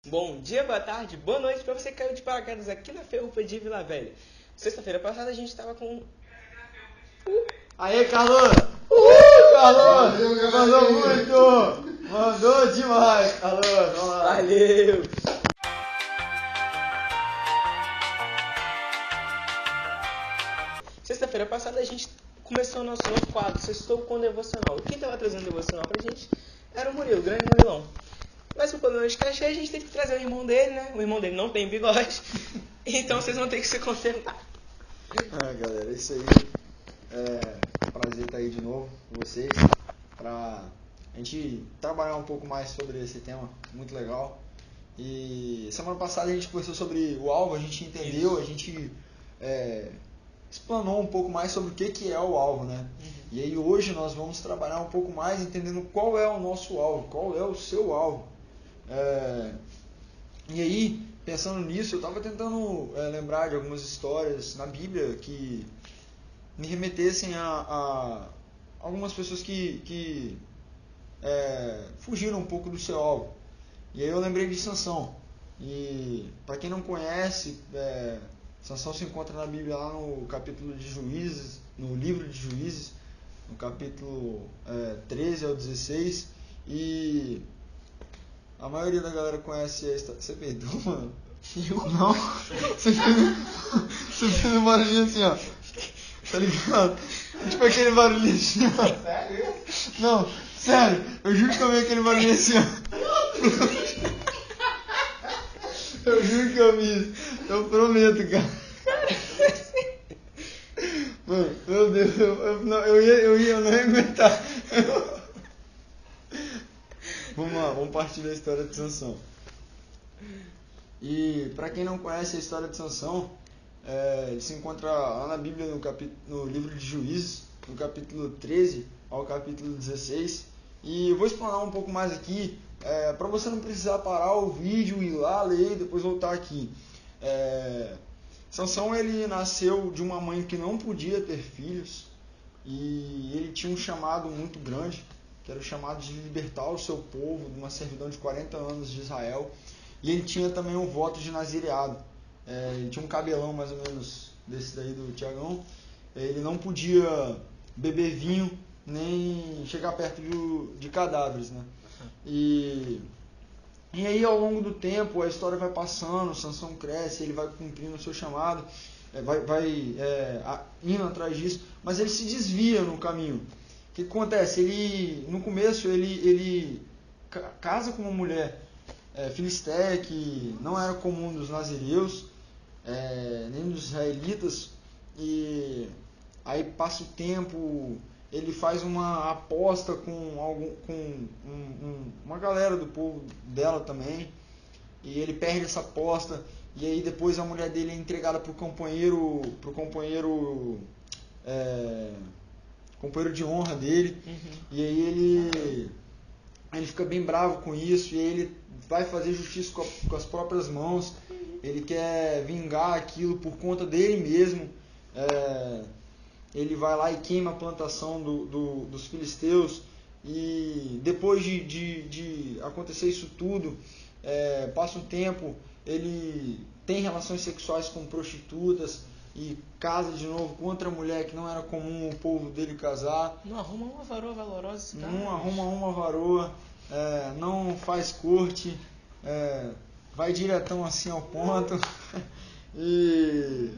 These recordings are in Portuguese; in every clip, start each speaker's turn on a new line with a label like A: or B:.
A: Bom dia, boa tarde, boa noite pra você que caiu de paraquedas aqui na Ferrupa de Vila Velha. Sexta-feira passada a gente tava com...
B: Aê, Carlão! Carlão! Mandou muito! Mandou demais, Carlão! Vamos lá!
A: Valeu! Sexta-feira passada a gente começou o nosso novo quadro, Sextou com Devocional. E quem tava trazendo devocional pra gente era o Murilo, o grande Murilão. Mas por problema de cachê a gente teve que trazer o irmão dele, né? O irmão dele não tem bigode, então vocês vão ter que se contentar.
B: Galera, é isso aí. Prazer estar aí de novo com vocês pra gente trabalhar um pouco mais sobre esse tema, muito legal. E semana passada a gente conversou sobre o alvo, a gente entendeu, a gente explanou um pouco mais sobre o que é o alvo, né? E aí hoje nós vamos trabalhar um pouco mais entendendo qual é o nosso alvo, qual é o seu alvo. E aí, pensando nisso, eu estava tentando lembrar de algumas histórias na Bíblia que me remetessem a algumas pessoas que fugiram um pouco do seu alvo. E aí eu lembrei de Sansão. E para quem não conhece, Sansão se encontra na Bíblia lá no capítulo de Juízes, no livro de Juízes, no capítulo 13 ao 16. E a maioria da galera conhece a história. Você peidou, mano?
A: Eu?
B: Não? Você fez um barulhinho assim, ó. Tá ligado? Tipo aquele barulhinho assim, ó.
A: Sério?
B: Não, sério. Eu juro que eu vi aquele barulhinho assim, ó. Eu juro que eu vi isso. Eu prometo, cara. Mano, meu Deus. Eu não ia aguentar. Vamos lá, vamos partir da história de Sansão. E para quem não conhece a história de Sansão, ele se encontra lá na Bíblia no livro de Juízes, no capítulo 13 ao capítulo 16. E eu vou explanar um pouco mais aqui, para você não precisar parar o vídeo, ir lá, ler e depois voltar aqui. Sansão, ele nasceu de uma mãe que não podia ter filhos, e ele tinha um chamado muito grande, que era o chamado de libertar o seu povo de uma servidão de 40 anos de Israel. E ele tinha também um voto de nazireado. Ele tinha um cabelão mais ou menos desse daí do Tiagão. Ele não podia beber vinho nem chegar perto de cadáveres, né? E aí ao longo do tempo a história vai passando, Sansão cresce, ele vai cumprindo o seu chamado, vai indo atrás disso, mas ele se desvia no caminho. O que acontece? No começo ele casa com uma mulher filisteia, que não era comum dos nazireus, nem dos israelitas, e aí passa o tempo, ele faz uma aposta com uma galera do povo dela também, e ele perde essa aposta, e aí depois a mulher dele é entregada pro companheiro de honra dele, e aí ele fica bem bravo com isso, e aí ele vai fazer justiça com as próprias mãos, ele quer vingar aquilo por conta dele mesmo, ele vai lá e queima a plantação dos filisteus, e depois de acontecer isso tudo, passa um tempo, ele tem relações sexuais com prostitutas, e casa de novo com outra mulher que não era comum o povo dele casar.
A: Não arruma uma varoa valorosa esse cara.
B: Não arruma uma varoa, não faz corte, vai diretão assim ao ponto. E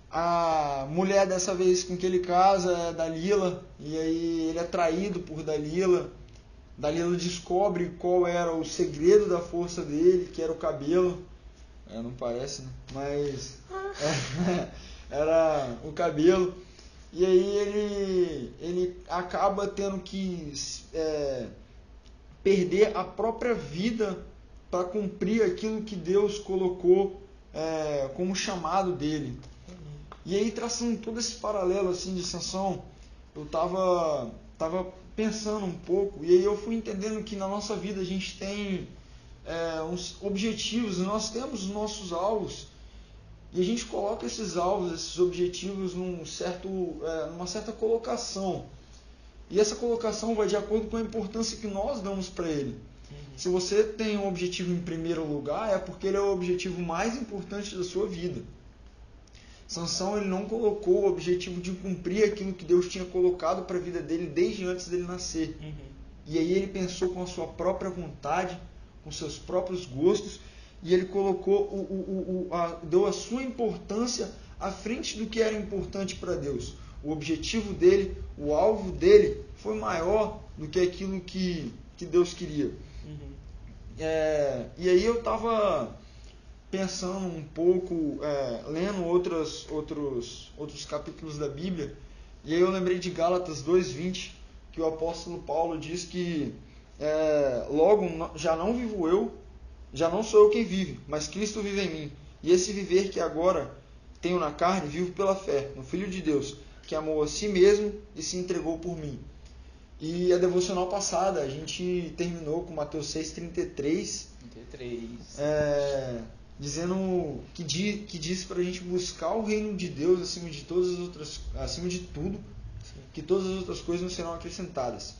B: a mulher dessa vez com que ele casa é Dalila, e aí ele é traído por Dalila. Dalila descobre qual era o segredo da força dele, que era o cabelo. Não parece, né? Mas era o cabelo. E aí ele acaba tendo que perder a própria vida para cumprir aquilo que Deus colocou como chamado dele. E aí, traçando todo esse paralelo assim de Sansão, eu tava pensando um pouco, e aí eu fui entendendo que na nossa vida a gente tem uns objetivos, nós temos os nossos alvos, e a gente coloca esses alvos, esses objetivos numa certa colocação. E essa colocação vai de acordo com a importância que nós damos para ele. Se você tem um objetivo em primeiro lugar, é porque ele é o objetivo mais importante da sua vida. Sansão, ele não colocou o objetivo de cumprir aquilo que Deus tinha colocado para a vida dele desde antes dele nascer. E aí ele pensou com a sua própria vontade, com seus próprios gostos, e ele colocou, deu a sua importância à frente do que era importante para Deus. O objetivo dele, o alvo dele, foi maior do que aquilo que Deus queria. E aí eu estava pensando um pouco, lendo outros capítulos da Bíblia, e aí eu lembrei de Gálatas 2:20, que o apóstolo Paulo diz que logo já não vivo eu, já não sou eu quem vive, mas Cristo vive em mim. E esse viver que agora tenho na carne, vivo pela fé no Filho de Deus, que amou a si mesmo e se entregou por mim. E a devocional passada, a gente terminou com Mateus 6:33, dizendo que diz para a gente buscar o reino de Deus acima de tudo, que todas as outras coisas não serão acrescentadas.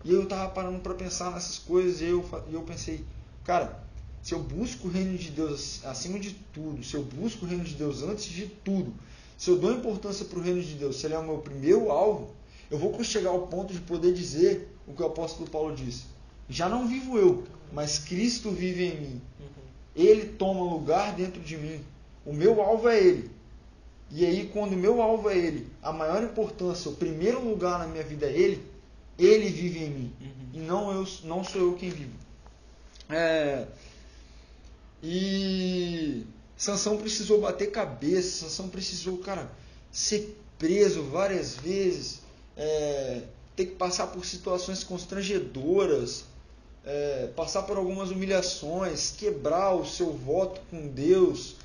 B: E eu estava parando para pensar nessas coisas, e eu pensei, cara, se eu busco o reino de Deus acima de tudo, se eu busco o reino de Deus antes de tudo, se eu dou importância para o reino de Deus, se ele é o meu primeiro alvo, eu vou chegar ao ponto de poder dizer o que o apóstolo Paulo disse: já não vivo eu, mas Cristo vive em mim. Ele toma lugar dentro de mim. O meu alvo é Ele. E aí, quando o meu alvo é Ele, a maior importância, o primeiro lugar na minha vida é Ele, Ele vive em mim. E não sou eu quem vivo. E Sansão precisou bater cabeça, Sansão precisou, ser preso várias vezes, ter que passar por situações constrangedoras, passar por algumas humilhações, quebrar o seu voto com Deus,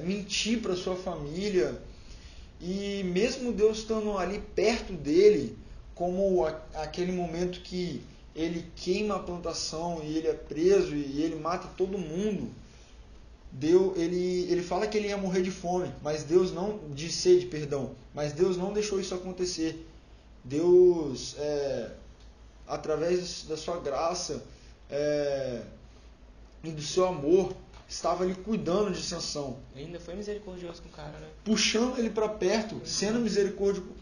B: mentir para sua família. E mesmo Deus estando ali perto dele, como aquele momento que ele queima a plantação e ele é preso e ele mata todo mundo, ele fala que ele ia morrer de fome, mas Deus não, de sede, perdão, mas Deus não deixou isso acontecer. Deus, através da sua graça e do seu amor, estava ali cuidando de Sansão.
A: Ele ainda foi misericordioso com o cara, né?
B: Puxando ele para perto, sendo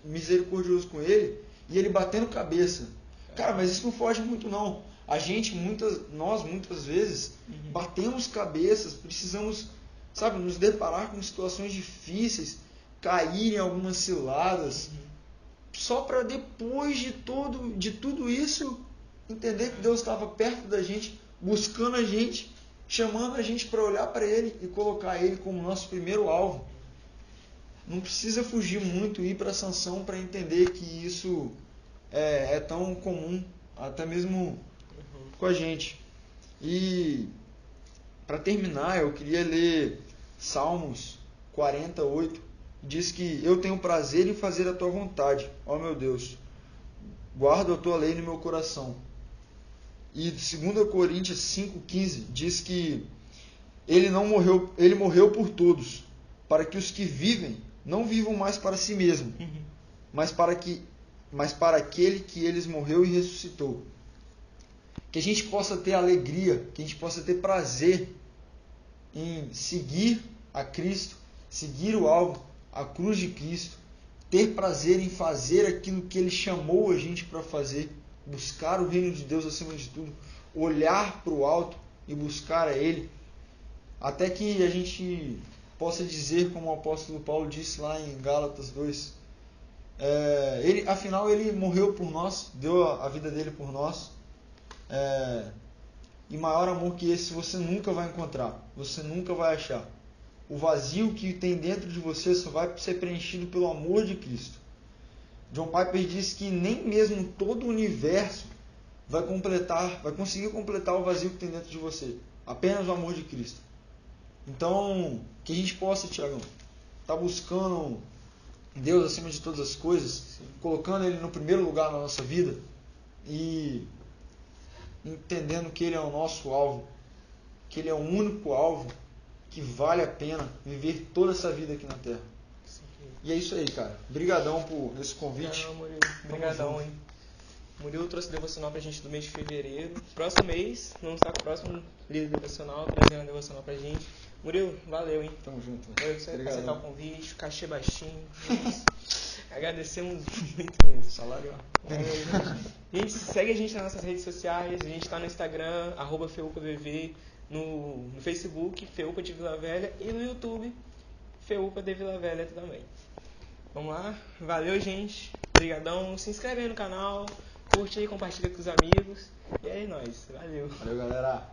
B: misericordioso com ele, e ele batendo cabeça. Cara, mas isso não foge muito não. Nós muitas vezes batemos cabeças, precisamos, nos deparar com situações difíceis, cair em algumas ciladas, só para depois de tudo isso, entender que Deus estava perto da gente, buscando a gente, chamando a gente para olhar para Ele e colocar Ele como nosso primeiro alvo. Não precisa fugir muito e ir para Sansão para entender que isso é tão comum, até mesmo com a gente. E para terminar, eu queria ler Salmos 48. Diz que eu tenho prazer em fazer a tua vontade, ó meu Deus. Guardo a tua lei no meu coração. E 2 Coríntios 5,15 diz que ele morreu por todos, para que os que vivem não vivam mais para si mesmo, mas para aquele que eles morreu e ressuscitou. Que a gente possa ter alegria, que a gente possa ter prazer em seguir a Cristo, seguir o alvo, a cruz de Cristo, ter prazer em fazer aquilo que Ele chamou a gente para fazer, buscar o reino de Deus acima de tudo, olhar para o alto e buscar a Ele, até que a gente possa dizer, como o apóstolo Paulo disse lá em Gálatas 2, afinal ele morreu por nós, deu a vida dele por nós, e maior amor que esse você nunca vai encontrar, você nunca vai achar. O vazio que tem dentro de você só vai ser preenchido pelo amor de Cristo. John Piper diz que nem mesmo todo o universo vai conseguir completar o vazio que tem dentro de você. Apenas o amor de Cristo. Então, que a gente possa, Tiagão, estar buscando Deus acima de todas as coisas, colocando Ele no primeiro lugar na nossa vida e entendendo que Ele é o nosso alvo, que Ele é o único alvo que vale a pena viver toda essa vida aqui na Terra. Sim. E é isso aí, cara. Obrigadão por esse convite.
A: Obrigadão, hein? Murilo trouxe devocional pra gente do mês de fevereiro. Próximo mês, vamos estar com o próximo líder devocional, trazendo a devocional pra gente. Murilo, valeu, hein?
B: Tamo junto.
A: Valeu por
B: Obrigado.
A: aceitar o convite, cachê baixinho. Agradecemos muito mesmo.
B: Salário.
A: Gente, segue a gente nas nossas redes sociais. A gente tá no Instagram, @FeupaVV, no Facebook, Feupa de Vila Velha, e no YouTube, Feupa de Vila Velha também. Vamos lá? Valeu, gente. Obrigadão. Se inscreve aí no canal, curte aí, compartilha com os amigos. E aí, nóis. Valeu.
B: Valeu, galera.